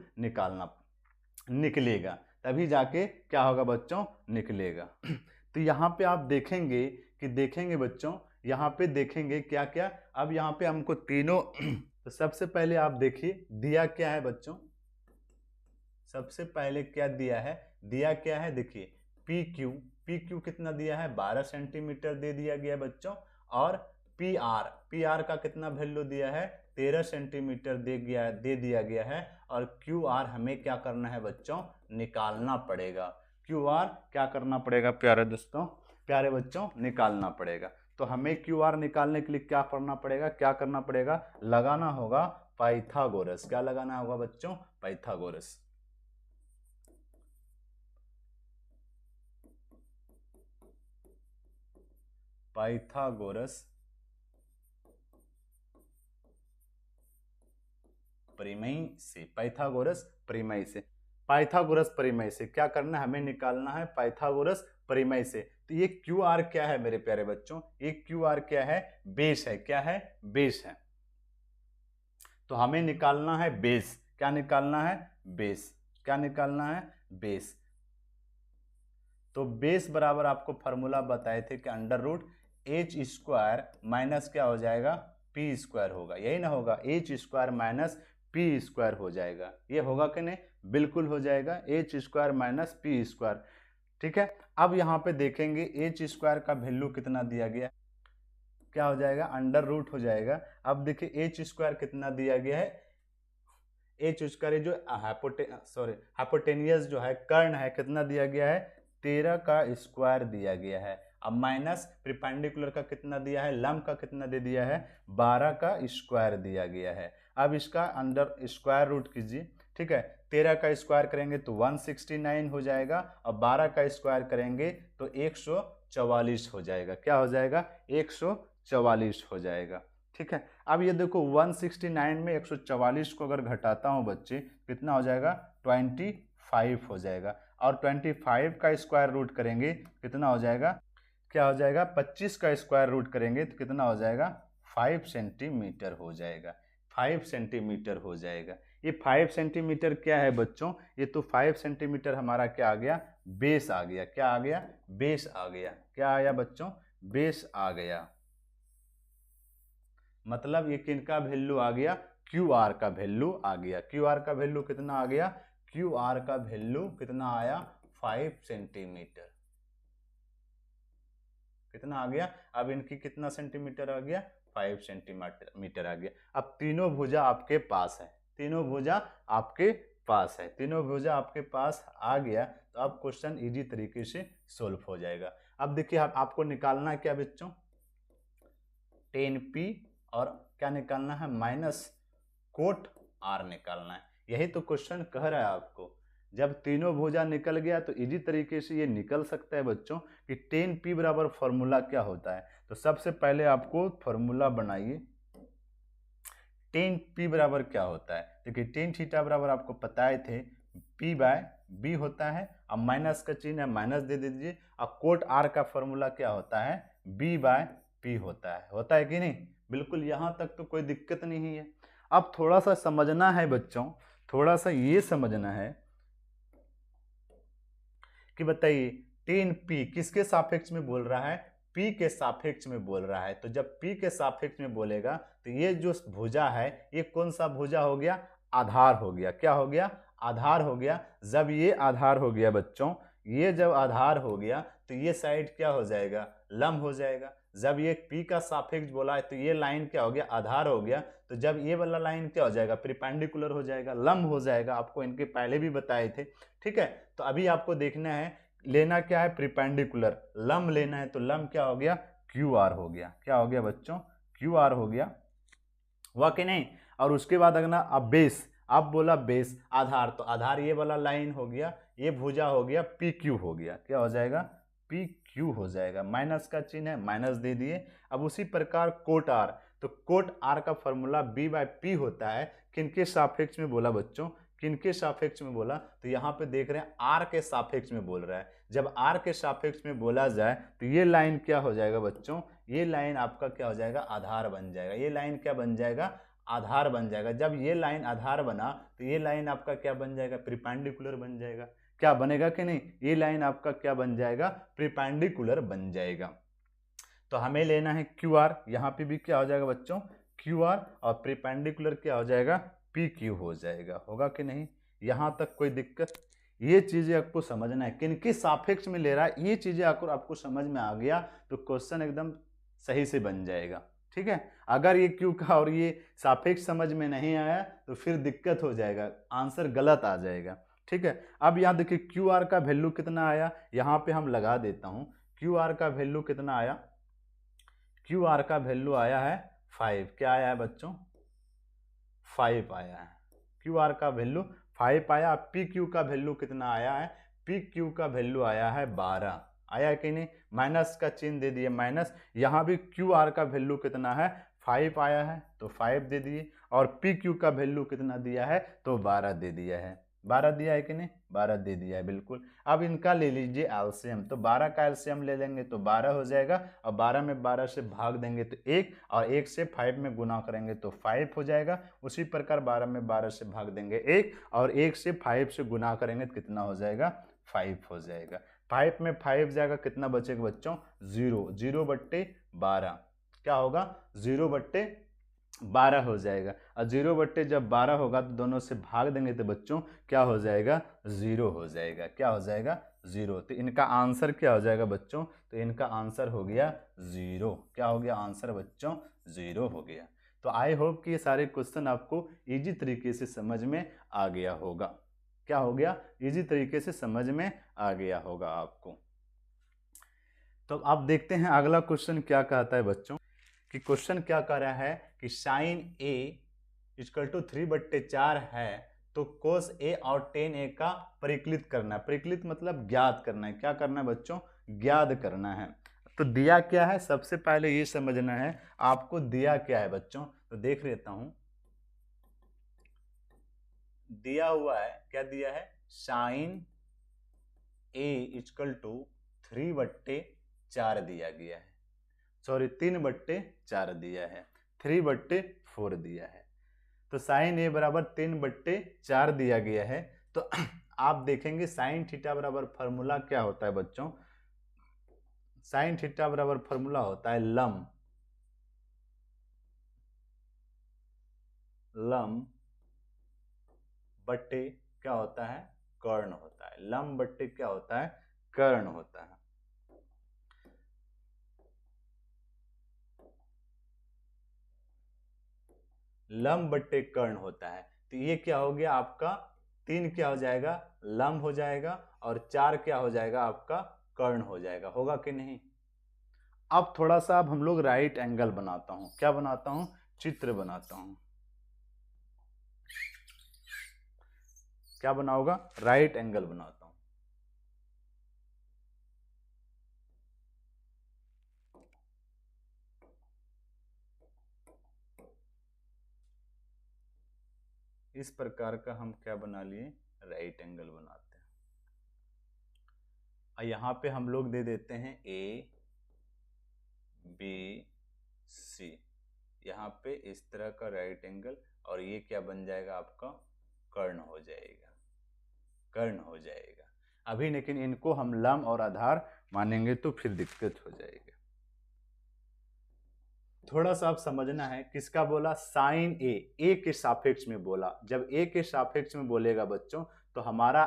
[SPEAKER 1] निकलेगा, तभी जाके क्या होगा बच्चों, निकलेगा। तो यहाँ पे आप देखेंगे कि देखेंगे बच्चों, यहाँ पे देखेंगे क्या क्या। अब यहाँ पे हमको तीनों तो सबसे पहले आप देखिए दिया क्या है बच्चों, सबसे पहले क्या दिया है, दिया क्या है देखिए, पी क्यू कितना दिया है, 12 सेंटीमीटर दे दिया गया बच्चों, और पी आर का कितना वैल्यू दिया है, 13 सेंटीमीटर दे दिया गया है। और क्यू आर हमें क्या करना है बच्चों, निकालना पड़ेगा। क्यू आर क्या करना पड़ेगा प्यारे दोस्तों, प्यारे बच्चों, निकालना पड़ेगा। तो हमें क्यू आर निकालने के लिए क्या करना पड़ेगा, क्या करना पड़ेगा, लगाना होगा पाइथागोरस। क्या लगाना होगा बच्चों, पाइथागोरस। पाइथागोरस परिमेय से, पाइथागोरस परिमेय से, पाइथागोरस परिमेय से क्या करना है, हमें निकालना है पाइथागोरस परिमेय से। तो ये क्यू आर क्या है मेरे प्यारे बच्चों, ये क्यू आर क्या है, बेस है। क्या है, बेस है। तो हमें निकालना है बेस। क्या निकालना है, बेस। क्या निकालना है, बेस। तो बेस बराबर आपको फॉर्मूला बताए थे कि √h² माइनस क्या हो जाएगा, p² होगा, यही ना होगा, h² माइनस p² हो जाएगा। ये होगा कि नहीं, बिल्कुल हो जाएगा, h² माइनस p²। ठीक है। अब यहाँ पे देखेंगे h² का वैल्यू कितना दिया गया, क्या हो जाएगा, √ हो जाएगा। अब देखिए h² कितना दिया गया है, h² जो हाइपोटेनियस जो है, कर्ण है, कितना दिया गया है, 13 का स्क्वायर दिया गया है। अब माइनस परपेंडिकुलर का कितना दिया है, लंब का कितना दे दिया है, 12 का स्क्वायर दिया गया है। अब इसका अंडर स्क्वायर रूट कीजिए। ठीक है, 13 का स्क्वायर करेंगे तो 169 हो जाएगा, और 12 का स्क्वायर करेंगे तो 144 हो जाएगा। क्या हो जाएगा, 144 हो जाएगा। ठीक है। अब ये देखो 169 में 144 को अगर घटाता हूँ बच्चे, कितना हो जाएगा, 25 हो जाएगा। और 25 का स्क्वायर रूट करेंगे कितना हो जाएगा, क्या हो जाएगा, 25 का स्क्वायर रूट करेंगे तो कितना हो जाएगा, 5 सेंटीमीटर हो जाएगा, 5 सेंटीमीटर हो जाएगा। ये 5 सेंटीमीटर क्या है बच्चों, ये तो 5 सेंटीमीटर हमारा क्या आ गया, बेस आ गया, क्या आ गया, बेस आ गया, क्या आया बच्चों, बेस आ गया। मतलब ये किनका वैल्यू आ गया, क्यू आर का वैल्यू आ गया। क्यू आर का वैल्यू कितना आ गया, क्यू आर का वैल्यू कितना आया, 5 सेंटीमीटर, कितना आ गया, अब इनकी कितना सेंटीमीटर आ गया, 5 सेंटीमीटर आ गया। अब तीनों भुजा आपके पास है, तीनों भुजा आपके पास है, तीनों भुजा आपके पास आ गया तो अब क्वेश्चन इजी तरीके से सोल्व हो जाएगा। अब देखिए आपको निकालना है क्या बच्चों, 10p और क्या निकालना है, माइनस कोट आर निकालना है। यही तो क्वेश्चन कह रहा है आपको, जब तीनों भुजा निकल गया तो इजी तरीके से ये निकल सकता है बच्चों कि 10p बराबर फॉर्मूला क्या होता है। तो सबसे पहले आपको फॉर्मूला बनाइए, 10p बराबर क्या होता है। देखिए टेन थीटा बराबर आपको पता थे p बाय b होता है, अब माइनस का चिन्ह है माइनस दे दीजिए, और कोट आर का फॉर्मूला क्या होता है, b बाय p होता है कि नहीं, बिल्कुल यहाँ तक तो कोई दिक्कत नहीं है। अब थोड़ा सा समझना है बच्चों, थोड़ा सा ये समझना है कि बताइए 10p किसके सापेक्ष में बोल रहा है, p के सापेक्ष में बोल रहा है। तो जब p के सापेक्ष में बोलेगा तो ये जो भुजा है ये कौन सा भुजा हो गया, आधार हो गया, क्या हो गया, आधार हो गया। जब ये आधार हो गया बच्चों, ये जब आधार हो गया तो ये साइड क्या हो जाएगा, लंब हो जाएगा। जब ये p का सापेक्ष बोला है तो ये लाइन क्या हो गया, आधार हो गया। तो जब ये वाला लाइन क्या हो जाएगा, परपेंडिकुलर हो जाएगा, लंब हो जाएगा, आपको इनके पहले भी बताए थे, ठीक है। तो अभी आपको देखना है, लेना क्या है, परपेंडिकुलर, लंब लेना है, तो लंब क्या हो गया, क्यू आर हो गया, क्या हो गया बच्चों, क्यू आर हो गया, हुआ कि नहीं। और उसके बाद अगला अब बेस, अब बोला बेस आधार, तो आधार ये वाला लाइन हो गया, ये भुजा हो गया, पी क्यू हो गया, क्या हो जाएगा, पी क्यू हो जाएगा, माइनस का चिन्ह है माइनस दे दिए। अब उसी प्रकार कोट आर, तो कोट आर का फॉर्मूला बी बाय पी होता है, किनके सापेक्ष में बोला बच्चों, किनके सापेक्ष में बोला, तो यहाँ पे देख रहे हैं आर के सापेक्ष में बोल रहा है। जब आर के सापेक्ष में बोला जाए तो ये लाइन क्या हो जाएगा बच्चों, ये लाइन आपका क्या हो जाएगा, आधार बन जाएगा। ये लाइन क्या बन जाएगा, आधार बन जाएगा। जब ये लाइन आधार बना तो ये लाइन आपका क्या बन जाएगा, परपेंडिकुलर बन जाएगा, क्या बनेगा कि नहीं, ये लाइन आपका क्या बन जाएगा, परपेंडिकुलर बन जाएगा। तो हमें लेना है क्यू आर, यहाँ पे भी क्या हो जाएगा बच्चों, क्यू आर, और परपेंडिकुलर क्या हो जाएगा, पी क्यू हो जाएगा, होगा कि नहीं, यहाँ तक कोई दिक्कत। ये चीजें आपको समझना है, किनके सापेक्ष में ले रहा है, ये चीजें आपको समझ में आ गया तो क्वेश्चन एकदम सही से बन जाएगा, ठीक है। अगर ये क्यू का और ये सापेक्ष समझ में नहीं आया तो फिर दिक्कत हो जाएगा, आंसर गलत आ जाएगा, ठीक है। अब यहाँ देखिए क्यू आर का वैल्यू कितना आया, यहाँ पे हम लगा देता हूँ, क्यू आर का वैल्यू कितना आया, क्यू आर का वैल्यू आया है 5, क्या आया है बच्चों, 5 आया है, क्यू आर का वैल्यू 5 आया। पी क्यू का वैल्यू कितना आया है, पी क्यू का वैल्यू आया है 12, आया कि नहीं, माइनस का चिन्ह दे दिए माइनस। यहाँ भी क्यू आर का वैल्यू कितना है, 5 आया है तो 5 दे दिए, और पी क्यू का वैल्यू कितना दिया है, तो 12 दे दिया है, 12 दिया है कि नहीं, 12 दे दिया है बिल्कुल। अब इनका ले लीजिए एलसीएम, तो 12 का एलसीएम ले लेंगे तो 12 हो जाएगा, और 12 में 12 से भाग देंगे तो 1, और 1 से 5 में गुना करेंगे तो 5 हो जाएगा। उसी प्रकार 12 में 12 से भाग देंगे 1, और 1 से 5 से गुना करेंगे तो कितना हो जाएगा, 5 हो जाएगा। 5 में 5 जाएगा, कितना बचेगा बच्चों, 0, 0/12 क्या होगा, 0/12 हो जाएगा। और 0 जब 12 होगा तो दोनों से भाग देंगे तो बच्चों क्या हो जाएगा, 0 हो जाएगा, क्या हो जाएगा, 0। तो इनका आंसर क्या हो जाएगा बच्चों, तो इनका आंसर हो गया 0, क्या हो गया आंसर बच्चों, 0 हो गया। तो आई होप कि ये सारे क्वेश्चन आपको इजी तरीके से समझ में आ गया होगा, क्या हो गया, इजी तरीके से समझ में आ गया होगा आपको। तो अब देखते हैं अगला क्वेश्चन क्या कहता है बच्चों, कि क्वेश्चन क्या कह रहा है कि साइन ए इक्वल टू 3/4 है, तो कोस ए और टेन ए का परिकलित करना है। परिकलित मतलब ज्ञात करना है, क्या करना है बच्चों, ज्ञात करना है। तो दिया क्या है, सबसे पहले ये समझना है आपको दिया क्या है बच्चों। तो देख लेता हूं, दिया हुआ है, क्या दिया है, साइन ए इक्वल टू 3/4 दिया गया है, सॉरी 3/4 दिया है, 3/4 दिया है। तो साइन ए बराबर 3/4 दिया गया है। तो आप देखेंगे साइन थीटा बराबर फॉर्मूला क्या होता है बच्चों, साइन थीटा बराबर फॉर्मूला होता है लम बट्टे क्या होता है, कर्ण होता है। लम बट्टे क्या होता है, कर्ण होता है। लम बट्टे कर्ण होता है। तो ये क्या हो गया आपका, 3 क्या हो जाएगा, लम हो जाएगा, और 4 क्या हो जाएगा आपका, कर्ण हो जाएगा। होगा कि नहीं। अब थोड़ा सा अब हम लोग राइट एंगल बनाता हूं, क्या बनाता हूं, चित्र बनाता हूं। क्या बनाऊंगा, राइट एंगल बनाता हूं। इस प्रकार का हम क्या बना लिए, राइट एंगल बनाते हैं। और यहां पे हम लोग दे देते हैं ए बी सी, यहाँ पे इस तरह का राइट एंगल, और ये क्या बन जाएगा आपका, कर्ण हो जाएगा, कर्ण हो जाएगा। अभी लेकिन इनको हम लम और आधार मानेंगे तो फिर दिक्कत हो जाएगी। थोड़ा सा आप समझना है, किसका बोला, साइन ए के सापेक्ष में बोला। जब ए के सापेक्ष में बोलेगा बच्चों तो हमारा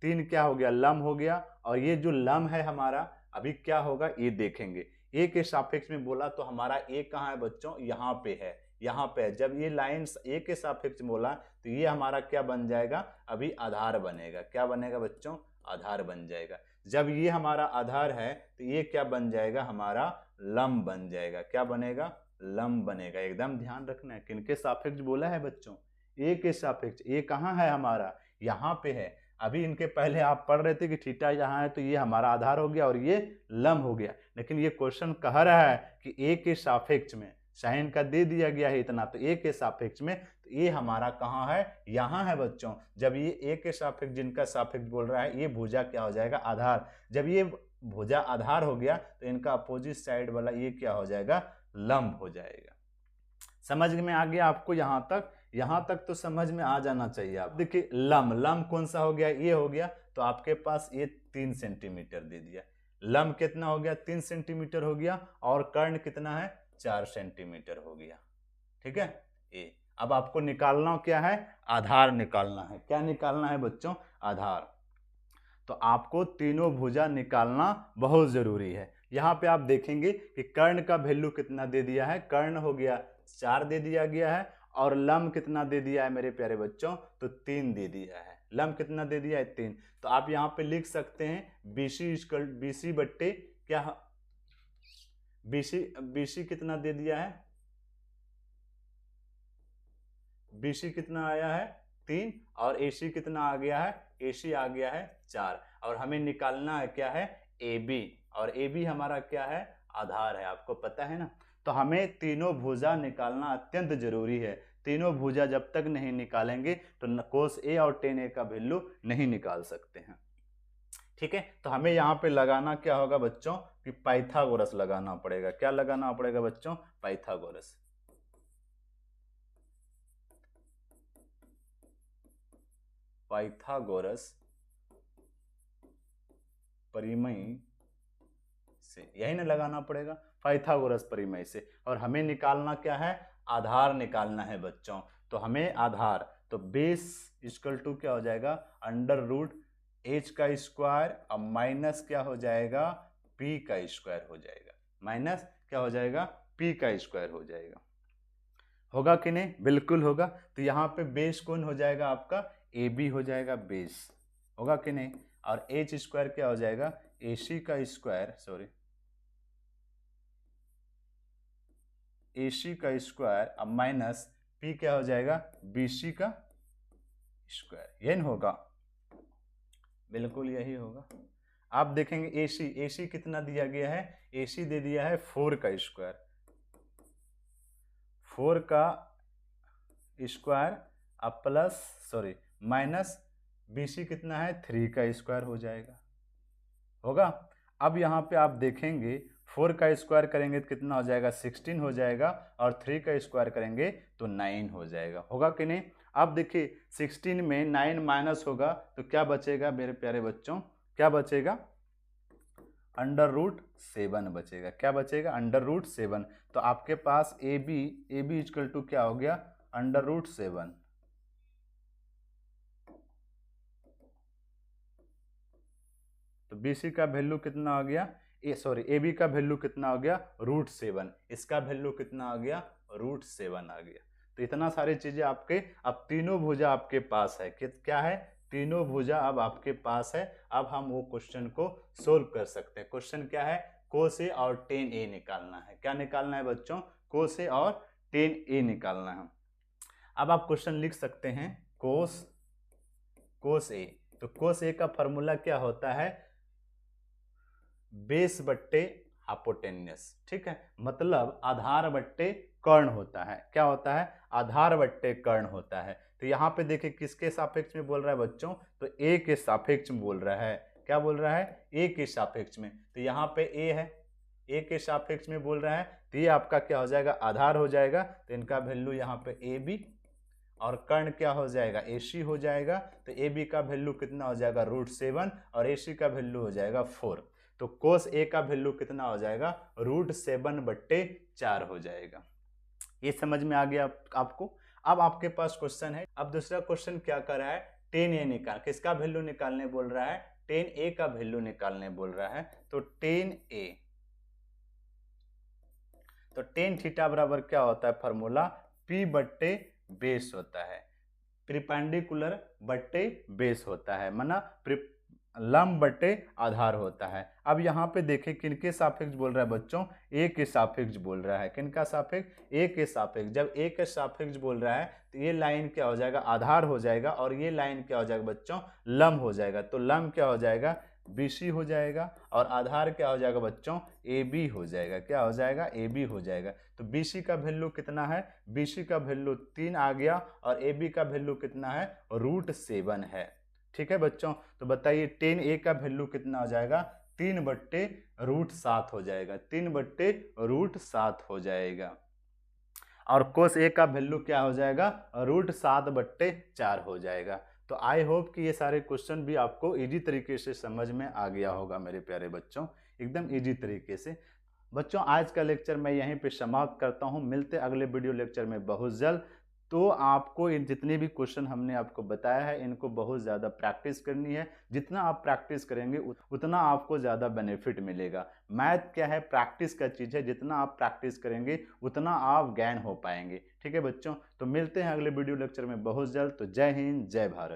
[SPEAKER 1] 3 क्या हो गया, लम हो गया, और ये जो लम है हमारा अभी क्या होगा ये देखेंगे। ए के सापेक्ष में बोला तो हमारा ए कहाँ है बच्चों, यहाँ पे है, यहाँ पे है। जब ये लाइन ए के सापेक्ष में बोला तो ये हमारा क्या बन जाएगा, अभी आधार बनेगा। क्या बनेगा बच्चों, आधार बन जाएगा। जब ये हमारा आधार है तो ये क्या बन जाएगा, हमारा लम बन जाएगा। क्या बनेगा, लम बनेगा। एकदम ध्यान रखना है किनके सापेक्ष बोला है बच्चों, ए के सापेक्ष। ए कहाँ है हमारा, यहाँ पे है। अभी इनके पहले आप पढ़ रहे थे कि थीटा यहाँ है तो ये हमारा आधार हो गया और ये लम हो गया, लेकिन ये क्वेश्चन कह रहा है कि ए के सापेक्ष में, साइन का दे दिया गया है इतना, तो ए के सापेक्ष में, तो ये हमारा कहाँ है, यहाँ है बच्चों। जब ये ए के सापेक्ष, जिनका सापेक्ष बोल रहा है, ये भुजा क्या हो जाएगा, आधार। जब ये भुजा आधार हो गया तो इनका अपोजिट साइड वाला ये क्या हो जाएगा, लंब हो जाएगा। समझ में आ गया आपको, यहां तक तो समझ में आ जाना चाहिए। आप देखिए लम कौन सा हो गया, ये हो गया, तो आपके पास ये 3 सेंटीमीटर दे दिया। लम कितना हो गया, 3 सेंटीमीटर हो गया, और कर्ण कितना है, 4 सेंटीमीटर हो गया। ठीक है। ए अब आपको निकालना क्या है, आधार निकालना है। क्या निकालना है बच्चों, आधार। तो आपको तीनों भुजा निकालना बहुत जरूरी है। यहाँ पे आप देखेंगे कि कर्ण का वैल्यू कितना दे दिया है, कर्ण हो गया 4 दे दिया गया है, और लम कितना दे दिया है मेरे प्यारे बच्चों, तो 3 दे दिया है। लम कितना दे दिया है, 3। तो आप यहाँ पे लिख सकते हैं बीसी बट्टे क्या, बीसी कितना दे दिया है, बीसी कितना आया है 3, और एसी कितना आ गया है, एसी आ गया है 4। और हमें निकालना है क्या है, ए बी, और ए बी हमारा क्या है, आधार है। आपको पता है ना। तो हमें तीनों भुजा निकालना अत्यंत जरूरी है। तीनों भुजा जब तक नहीं निकालेंगे तो कोस ए और टेन ए का वैल्यू नहीं निकाल सकते हैं। ठीक है। तो हमें यहाँ पे लगाना क्या होगा बच्चों, कि पाइथागोरस लगाना पड़ेगा। क्या लगाना पड़ेगा बच्चों, पाइथागोरस। पाइथागोरस परिमेय से, यही ना लगाना पड़ेगा, पाइथागोरस परिमेय से। और हमें निकालना क्या है, आधार निकालना है बच्चों। तो हमें आधार, तो बेस इक्वल टू क्या हो जाएगा, अंडर रूट एच का स्क्वायर, और माइनस क्या हो जाएगा, पी का स्क्वायर हो जाएगा। माइनस क्या हो जाएगा, पी का स्क्वायर हो जाएगा। होगा कि नहीं, बिल्कुल होगा। तो यहाँ पे बेस कौन हो जाएगा आपका, ए बी हो जाएगा बेस। होगा कि नहीं। और एच स्क्वायर क्या हो जाएगा, ए सी का स्क्वायर, सॉरी ए सी का स्क्वायर, अब माइनस पी क्या हो जाएगा, बी सी का स्क्वायर। यही होगा, बिल्कुल यही होगा। आप देखेंगे ए सी कितना दिया गया है, ए सी दे दिया है 4 का स्क्वायर, 4 का स्क्वायर, अब प्लस सॉरी माइनस BC कितना है 3 का स्क्वायर हो जाएगा। होगा। अब यहाँ पे आप देखेंगे 4 का स्क्वायर करेंगे तो कितना हो जाएगा 16 हो जाएगा, और 3 का स्क्वायर करेंगे तो 9 हो जाएगा, होगा कि नहीं। अब देखिए 16 में 9 माइनस होगा तो क्या बचेगा मेरे प्यारे बच्चों, क्या बचेगा, अंडर रूट 7 बचेगा। क्या बचेगा, अंडर रूट 7। तो आपके पास ए बी इक्वल टू क्या हो गया, अंडर रूट 7। तो बी सी का वैल्यू कितना हो गया, ए बी का वैल्यू कितना हो गया, रूट 7। इसका वैल्यू कितना आ गया, रूट 7 आ गया। तो इतना सारी चीजें आपके, अब तीनों भुजा आपके पास है, क्या है, तीनों भुजा अब आपके पास है। अब हम वो क्वेश्चन को सोल्व कर सकते हैं। क्वेश्चन क्या है, कोस ए और टेन ए निकालना है। क्या निकालना है बच्चों, कोस ए और टेन ए निकालना है। अब आप क्वेश्चन लिख सकते हैं, कोस ए। तो कोस ए का फॉर्मूला क्या होता है, बेस बट्टे हाइपोटेन्यूस, ठीक है, मतलब आधार बट्टे कर्ण होता है। क्या होता है, आधार बट्टे कर्ण होता है। तो यहाँ पे देखिए किसके सापेक्ष में बोल रहा है बच्चों, तो ए के सापेक्ष में बोल रहा है। क्या बोल रहा है, ए के सापेक्ष में। तो यहाँ पे ए है, ए के सापेक्ष में बोल रहा है, तो ये आपका क्या हो जाएगा, आधार हो जाएगा। तो इनका वैल्यू यहाँ पे ए बी, और कर्ण क्या हो जाएगा, ए सी हो जाएगा। तो ए बी का वैल्यू कितना हो जाएगा, रूट 7, और ए सी का वैल्यू हो जाएगा 4। तो कोस ए का वैल्यू कितना हो जाएगा, रूट 7/4 हो जाएगा। ये समझ में आ गया आपको। अब आपके पास क्वेश्चन है, अब दूसरा क्वेश्चन क्या कर रहा है, टेन ए निकाल, किसका वैल्यू निकालने बोल रहा है, टेन ए का वैल्यू निकालने बोल रहा है। तो टेन ए, तो टेन थीटा बराबर क्या होता है, फॉर्मूला पी बट्टे बेस होता है, प्रिपेंडिकुलर बट्टे बेस होता है, माना लंब बट्टे आधार होता है। अब यहाँ पे देखें किनके सापेक्ष बोल रहा है बच्चों, ए के सापेक्ष बोल रहा है। किनका सापेक्ष, ए के सापेक्ष। जब ए के सापेक्ष बोल रहा है तो ये लाइन क्या हो जाएगा, आधार हो जाएगा, और ये लाइन क्या हो जाएगा बच्चों, लंब हो जाएगा। तो लंब क्या हो जाएगा, BC हो जाएगा, और आधार क्या हो जाएगा बच्चों, AB हो जाएगा। क्या हो जाएगा, AB हो जाएगा। तो BC का वैल्यू कितना है, BC का वैल्यू 3 आ गया, और AB का वैल्यू कितना है, रूट 7 है। ठीक है बच्चों, तो बताइए टेन ए का वैल्यू कितना हो जाएगा, 3/√7 हो जाएगा, 3/√7 हो जाएगा। और कोस ए का वैल्यू क्या हो जाएगा, √7/4 हो जाएगा। तो आई होप कि ये सारे क्वेश्चन भी आपको इजी तरीके से समझ में आ गया होगा मेरे प्यारे बच्चों, एकदम इजी तरीके से। बच्चों आज का लेक्चर मैं यहीं पे समाप्त करता हूँ, मिलते अगले वीडियो लेक्चर में बहुत जल्द। तो आपको इन जितने भी क्वेश्चन हमने आपको बताया है इनको बहुत ज़्यादा प्रैक्टिस करनी है। जितना आप प्रैक्टिस करेंगे उतना आपको ज़्यादा बेनिफिट मिलेगा। मैथ क्या है, प्रैक्टिस का चीज़ है, जितना आप प्रैक्टिस करेंगे उतना आप ज्ञान हो पाएंगे। ठीक है बच्चों, तो मिलते हैं अगले वीडियो लेक्चर में बहुत जल्द। तो जय हिंद, जय भारत।